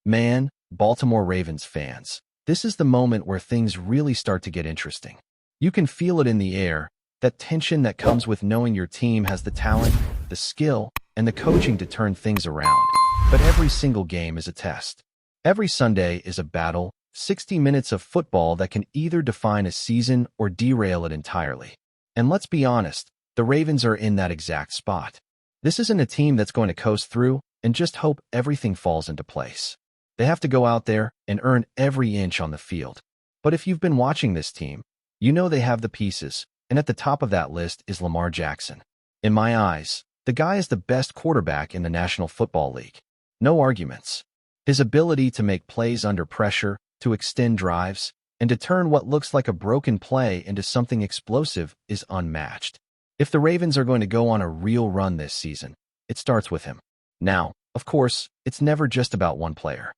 Man, Baltimore Ravens fans, this is the moment where things really start to get interesting. You can feel it in the air, that tension that comes with knowing your team has the talent, the skill, and the coaching to turn things around. But every single game is a test. Every Sunday is a battle, 60 minutes of football that can either define a season or derail it entirely. And let's be honest, the Ravens are in that exact spot. This isn't a team that's going to coast through and just hope everything falls into place. They have to go out there and earn every inch on the field. But if you've been watching this team, you know they have the pieces, and at the top of that list is Lamar Jackson. In my eyes, the guy is the best quarterback in the National Football League. No arguments. His ability to make plays under pressure, to extend drives, and to turn what looks like a broken play into something explosive is unmatched. If the Ravens are going to go on a real run this season, it starts with him. Now, of course, it's never just about one player.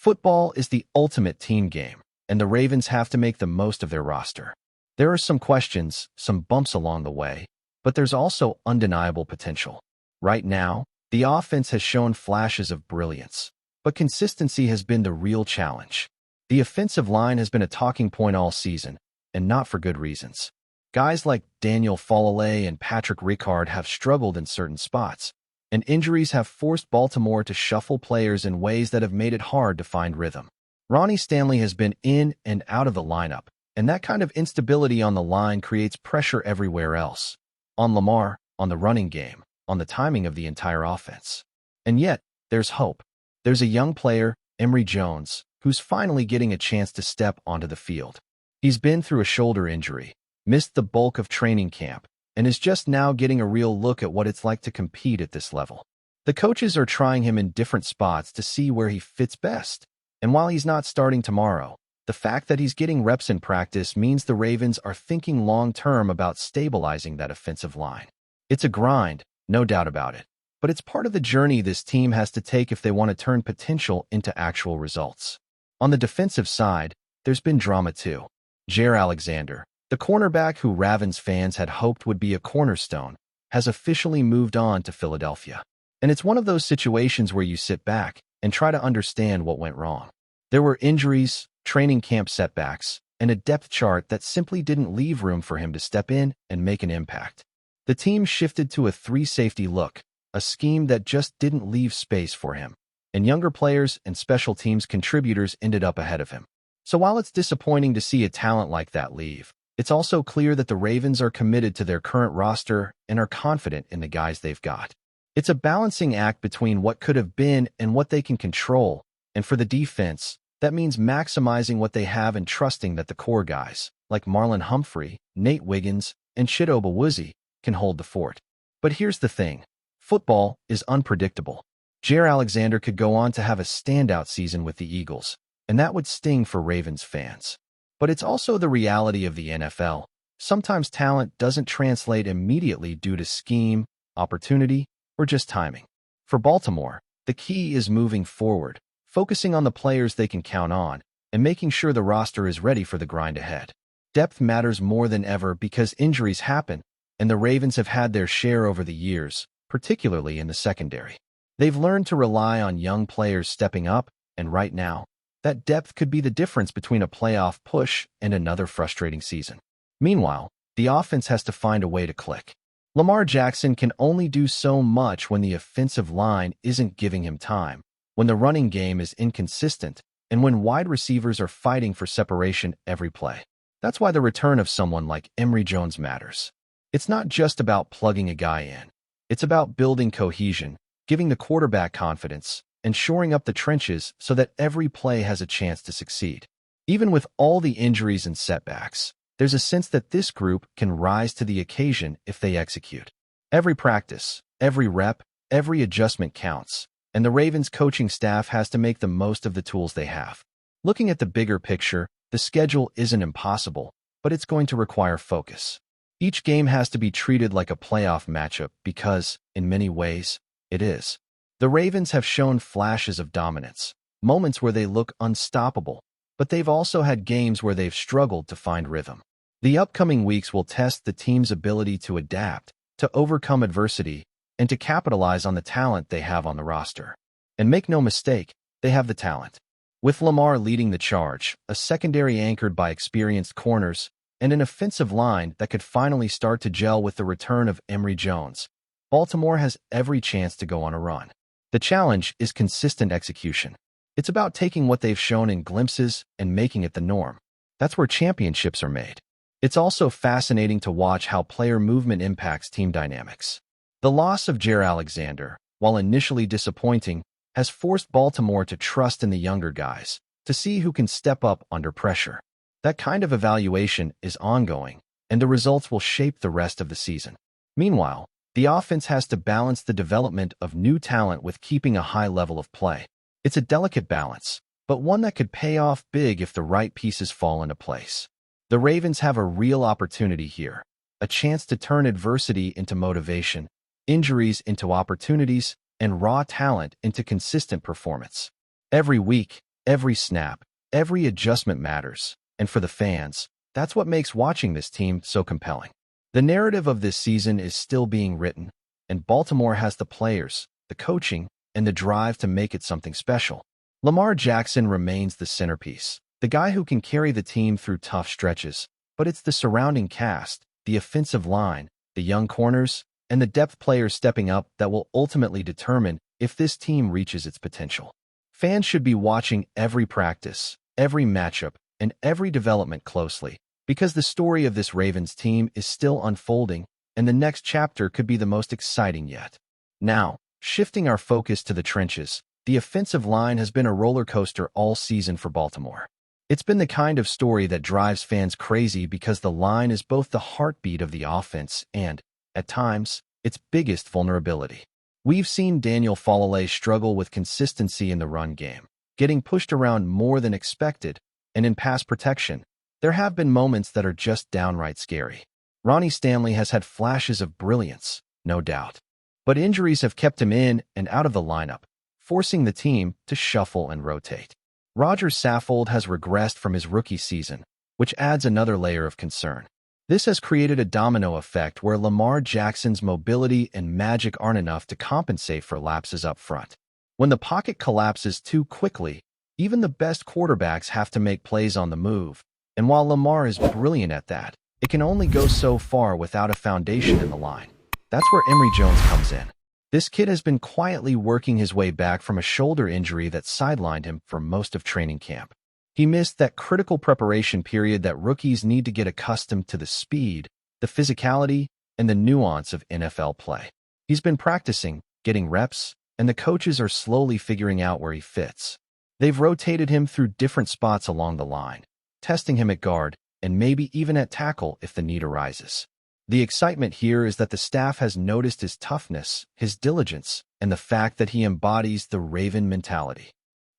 Football is the ultimate team game, and the Ravens have to make the most of their roster. There are some questions, some bumps along the way, but there's also undeniable potential. Right now, the offense has shown flashes of brilliance, but consistency has been the real challenge. The offensive line has been a talking point all season, and not for good reasons. Guys like Daniel Falale and Patrick Ricard have struggled in certain spots, and injuries have forced Baltimore to shuffle players in ways that have made it hard to find rhythm. Ronnie Stanley has been in and out of the lineup, and that kind of instability on the line creates pressure everywhere else. On Lamar, on the running game, on the timing of the entire offense. And yet, there's hope. There's a young player, Emory Jones, who's finally getting a chance to step onto the field. He's been through a shoulder injury, missed the bulk of training camp, and is just now getting a real look at what it's like to compete at this level. The coaches are trying him in different spots to see where he fits best. And while he's not starting tomorrow, the fact that he's getting reps in practice means the Ravens are thinking long-term about stabilizing that offensive line. It's a grind, no doubt about it, but it's part of the journey this team has to take if they want to turn potential into actual results. On the defensive side, there's been drama too. Jaire Alexander, the cornerback who Ravens fans had hoped would be a cornerstone, has officially moved on to Philadelphia. And it's one of those situations where you sit back and try to understand what went wrong. There were injuries, training camp setbacks, and a depth chart that simply didn't leave room for him to step in and make an impact. The team shifted to a three-safety look, a scheme that just didn't leave space for him, and younger players and special teams contributors ended up ahead of him. So while it's disappointing to see a talent like that leave, it's also clear that the Ravens are committed to their current roster and are confident in the guys they've got. It's a balancing act between what could have been and what they can control, and for the defense, that means maximizing what they have and trusting that the core guys, like Marlon Humphrey, Nate Wiggins, and Chidobe Awuzie, can hold the fort. But here's the thing. Football is unpredictable. Jaire Alexander could go on to have a standout season with the Eagles, and that would sting for Ravens fans. But it's also the reality of the NFL. Sometimes talent doesn't translate immediately due to scheme, opportunity, or just timing. For Baltimore, the key is moving forward, focusing on the players they can count on, and making sure the roster is ready for the grind ahead. Depth matters more than ever because injuries happen, and the Ravens have had their share over the years, particularly in the secondary. They've learned to rely on young players stepping up, and right now, that depth could be the difference between a playoff push and another frustrating season. Meanwhile, the offense has to find a way to click. Lamar Jackson can only do so much when the offensive line isn't giving him time, when the running game is inconsistent, and when wide receivers are fighting for separation every play. That's why the return of someone like Emory Jones matters. It's not just about plugging a guy in. It's about building cohesion, giving the quarterback confidence, and shoring up the trenches so that every play has a chance to succeed. Even with all the injuries and setbacks, there's a sense that this group can rise to the occasion if they execute. Every practice, every rep, every adjustment counts, and the Ravens coaching staff has to make the most of the tools they have. Looking at the bigger picture, the schedule isn't impossible, but it's going to require focus. Each game has to be treated like a playoff matchup because, in many ways, it is. The Ravens have shown flashes of dominance, moments where they look unstoppable, but they've also had games where they've struggled to find rhythm. The upcoming weeks will test the team's ability to adapt, to overcome adversity, and to capitalize on the talent they have on the roster. And make no mistake, They have the talent. With LAMAR leading the charge, a secondary anchored by experienced corners, and an offensive line that could finally start to gel with the return of Emory Jones, Baltimore has every chance to go on a run. The challenge is consistent execution. It's about taking what they've shown in glimpses and making it the norm. That's where championships are made. It's also fascinating to watch how player movement impacts team dynamics. The loss of Jaire Alexander, while initially disappointing, has forced Baltimore to trust in the younger guys, to see who can step up under pressure. That kind of evaluation is ongoing, and the results will shape the rest of the season. Meanwhile, the offense has to balance the development of new talent with keeping a high level of play. It's a delicate balance, but one that could pay off big if the right pieces fall into place. The Ravens have a real opportunity here, a chance to turn adversity into motivation, injuries into opportunities, and raw talent into consistent performance. Every week, every snap, every adjustment matters, and for the fans, that's what makes watching this team so compelling. The narrative of this season is still being written, and Baltimore has the players, the coaching, and the drive to make it something special. Lamar Jackson remains the centerpiece, the guy who can carry the team through tough stretches, but it's the surrounding cast, the offensive line, the young corners, and the depth players stepping up that will ultimately determine if this team reaches its potential. Fans should be watching every practice, every matchup, and every development closely, because the story of this Ravens team is still unfolding, and the next chapter could be the most exciting yet. Now, shifting our focus to the trenches, the offensive line has been a roller coaster all season for Baltimore. It's been the kind of story that drives fans crazy because the line is both the heartbeat of the offense and, at times, its biggest vulnerability. We've seen Daniel Falale struggle with consistency in the run game, getting pushed around more than expected, and in pass protection, there have been moments that are just downright scary. Ronnie Stanley has had flashes of brilliance, no doubt, but injuries have kept him in and out of the lineup, forcing the team to shuffle and rotate. Roger Saffold has regressed from his rookie season, which adds another layer of concern. This has created a domino effect where Lamar Jackson's mobility and magic aren't enough to compensate for lapses up front. When the pocket collapses too quickly, even the best quarterbacks have to make plays on the move, and while Lamar is brilliant at that, it can only go so far without a foundation in the line. That's where Emory Jones comes in. This kid has been quietly working his way back from a shoulder injury that sidelined him for most of training camp. He missed that critical preparation period that rookies need to get accustomed to the speed, the physicality, and the nuance of NFL play. He's been practicing, getting reps, and the coaches are slowly figuring out where he fits. They've rotated him through different spots along the line, testing him at guard, and maybe even at tackle if the need arises. The excitement here is that the staff has noticed his toughness, his diligence, and the fact that he embodies the Raven mentality.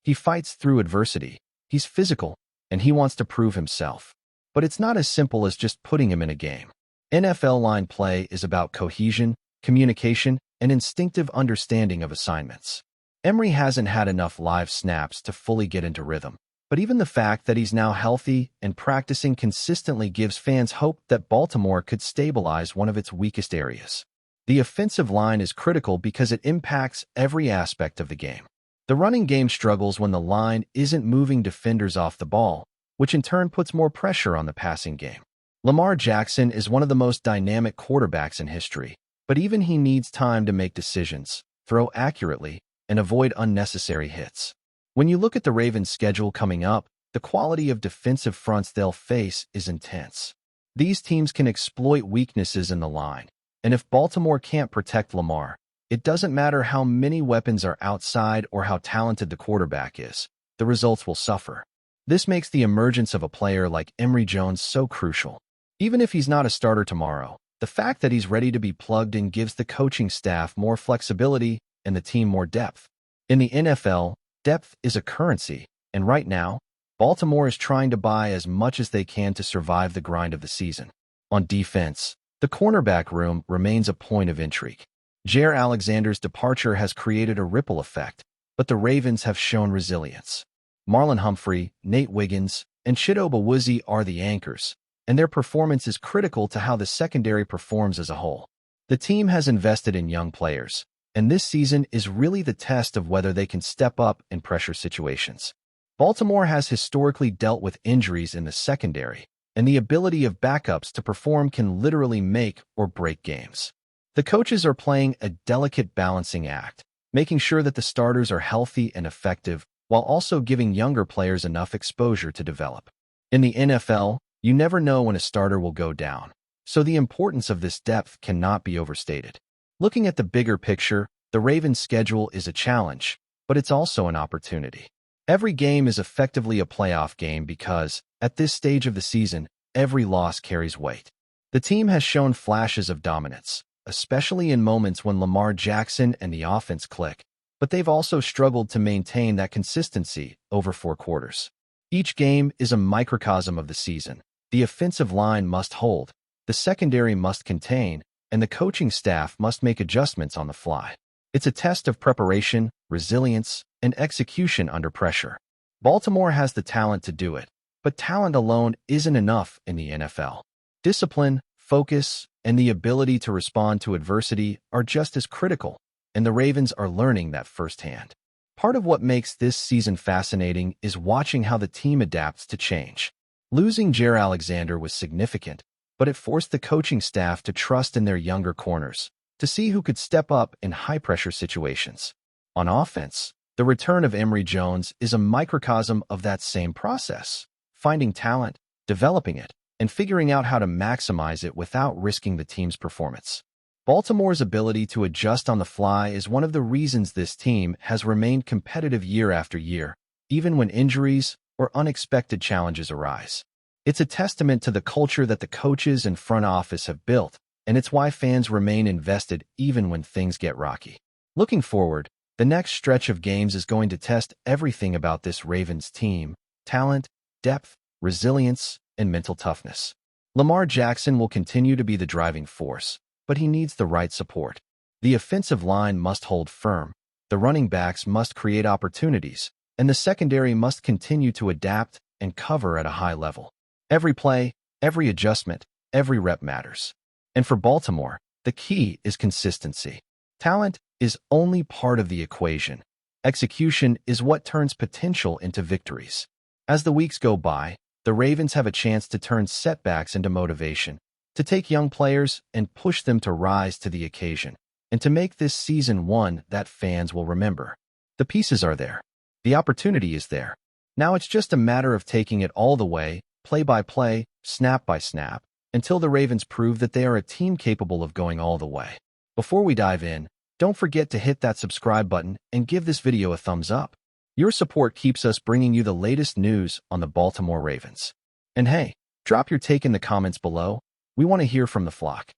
He fights through adversity, he's physical, and he wants to prove himself. But it's not as simple as just putting him in a game. NFL line play is about cohesion, communication, and instinctive understanding of assignments. Emory hasn't had enough live snaps to fully get into rhythm, but even the fact that he's now healthy and practicing consistently gives fans hope that Baltimore could stabilize one of its weakest areas. The offensive line is critical because it impacts every aspect of the game. The running game struggles when the line isn't moving defenders off the ball, which in turn puts more pressure on the passing game. Lamar Jackson is one of the most dynamic quarterbacks in history, but even he needs time to make decisions, throw accurately, and avoid unnecessary hits. When you look at the Ravens' schedule coming up, the quality of defensive fronts they'll face is intense. These teams can exploit weaknesses in the line, and if Baltimore can't protect Lamar, it doesn't matter how many weapons are outside or how talented the quarterback is, the results will suffer. This makes the emergence of a player like Emory Jones so crucial. Even if he's not a starter tomorrow, the fact that he's ready to be plugged in gives the coaching staff more flexibility and the team more depth. In the NFL, depth is a currency, and right now, Baltimore is trying to buy as much as they can to survive the grind of the season. On defense, the cornerback room remains a point of intrigue. Jaire Alexander's departure has created a ripple effect, but the Ravens have shown resilience. Marlon Humphrey, Nate Wiggins, and Chidobe Awuzie are the anchors, and their performance is critical to how the secondary performs as a whole. The team has invested in young players, and this season is really the test of whether they can step up in pressure situations. Baltimore has historically dealt with injuries in the secondary, and the ability of backups to perform can literally make or break games. The coaches are playing a delicate balancing act, making sure that the starters are healthy and effective while also giving younger players enough exposure to develop. In the NFL, you never know when a starter will go down, so the importance of this depth cannot be overstated. Looking at the bigger picture, the Ravens' schedule is a challenge, but it's also an opportunity. Every game is effectively a playoff game because, at this stage of the season, every loss carries weight. The team has shown flashes of dominance, especially in moments when Lamar Jackson and the offense click, but they've also struggled to maintain that consistency over 4 quarters. Each game is a microcosm of the season. The offensive line must hold, the secondary must contain, and the coaching staff must make adjustments on the fly. It's a test of preparation, resilience, and execution under pressure. Baltimore has the talent to do it, but talent alone isn't enough in the NFL. Discipline, focus, and the ability to respond to adversity are just as critical, and the Ravens are learning that firsthand. Part of what makes this season fascinating is watching how the team adapts to change. Losing Jaire Alexander was significant, but it forced the coaching staff to trust in their younger corners, to see who could step up in high-pressure situations. On offense, the return of Emory Jones is a microcosm of that same process, finding talent, developing it, and figuring out how to maximize it without risking the team's performance. Baltimore's ability to adjust on the fly is one of the reasons this team has remained competitive year after year, even when injuries or unexpected challenges arise. It's a testament to the culture that the coaches and front office have built, and it's why fans remain invested even when things get rocky. Looking forward, the next stretch of games is going to test everything about this Ravens team: talent, depth, resilience, and mental toughness. Lamar Jackson will continue to be the driving force, but he needs the right support. The offensive line must hold firm, the running backs must create opportunities, and the secondary must continue to adapt and cover at a high level. Every play, every adjustment, every rep matters. And for Baltimore, the key is consistency. Talent is only part of the equation. Execution is what turns potential into victories. As the weeks go by, the Ravens have a chance to turn setbacks into motivation, to take young players and push them to rise to the occasion, and to make this season one that fans will remember. The pieces are there. The opportunity is there. Now it's just a matter of taking it all the way, play by play, snap by snap, until the Ravens prove that they are a team capable of going all the way. Before we dive in, don't forget to hit that subscribe button and give this video a thumbs up. Your support keeps us bringing you the latest news on the Baltimore Ravens. And hey, drop your take in the comments below. We want to hear from the flock.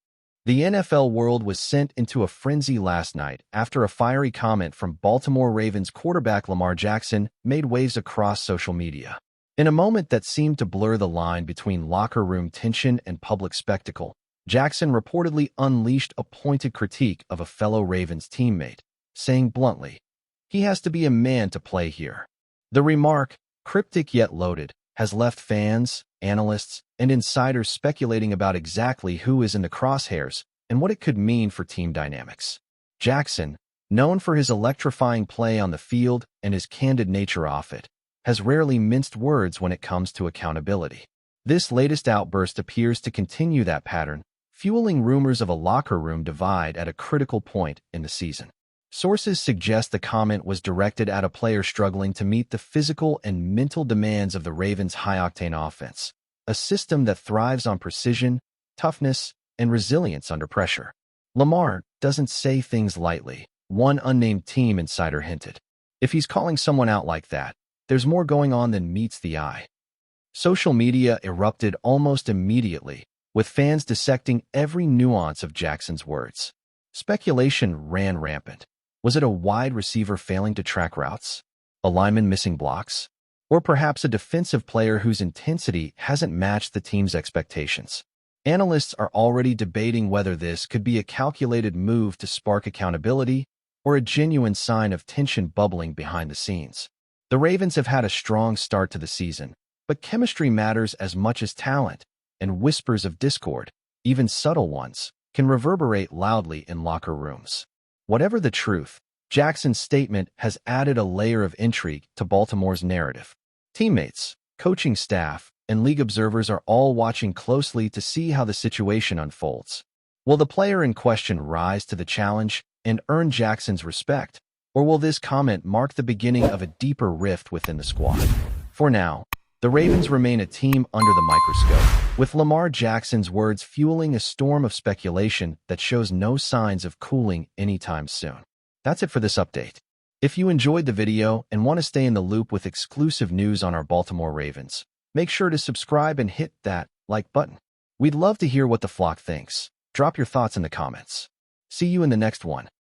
The NFL world was sent into a frenzy last night after a fiery comment from Baltimore Ravens quarterback Lamar Jackson made waves across social media. In a moment that seemed to blur the line between locker room tension and public spectacle, Jackson reportedly unleashed a pointed critique of a fellow Ravens teammate, saying bluntly, "He has to be a man to play here." The remark, cryptic yet loaded, has left fans, analysts, and insiders speculating about exactly who is in the crosshairs and what it could mean for team dynamics. Jackson, known for his electrifying play on the field and his candid nature off it, has rarely minced words when it comes to accountability. This latest outburst appears to continue that pattern, fueling rumors of a locker room divide at a critical point in the season. Sources suggest the comment was directed at a player struggling to meet the physical and mental demands of the Ravens' high-octane offense, a system that thrives on precision, toughness, and resilience under pressure. Lamar doesn't say things lightly, one unnamed team insider hinted. If he's calling someone out like that, there's more going on than meets the eye. Social media erupted almost immediately, with fans dissecting every nuance of Jackson's words. Speculation ran rampant. Was it a wide receiver failing to track routes? A lineman missing blocks? Or perhaps a defensive player whose intensity hasn't matched the team's expectations? Analysts are already debating whether this could be a calculated move to spark accountability or a genuine sign of tension bubbling behind the scenes. The Ravens have had a strong start to the season, but chemistry matters as much as talent, and whispers of discord, even subtle ones, can reverberate loudly in locker rooms. Whatever the truth, Jackson's statement has added a layer of intrigue to Baltimore's narrative. Teammates, coaching staff, and league observers are all watching closely to see how the situation unfolds. Will the player in question rise to the challenge and earn Jackson's respect, or will this comment mark the beginning of a deeper rift within the squad? For now, the Ravens remain a team under the microscope, with Lamar Jackson's words fueling a storm of speculation that shows no signs of cooling anytime soon. That's it for this update. If you enjoyed the video and want to stay in the loop with exclusive news on our Baltimore Ravens, make sure to subscribe and hit that like button. We'd love to hear what the flock thinks. Drop your thoughts in the comments. See you in the next one.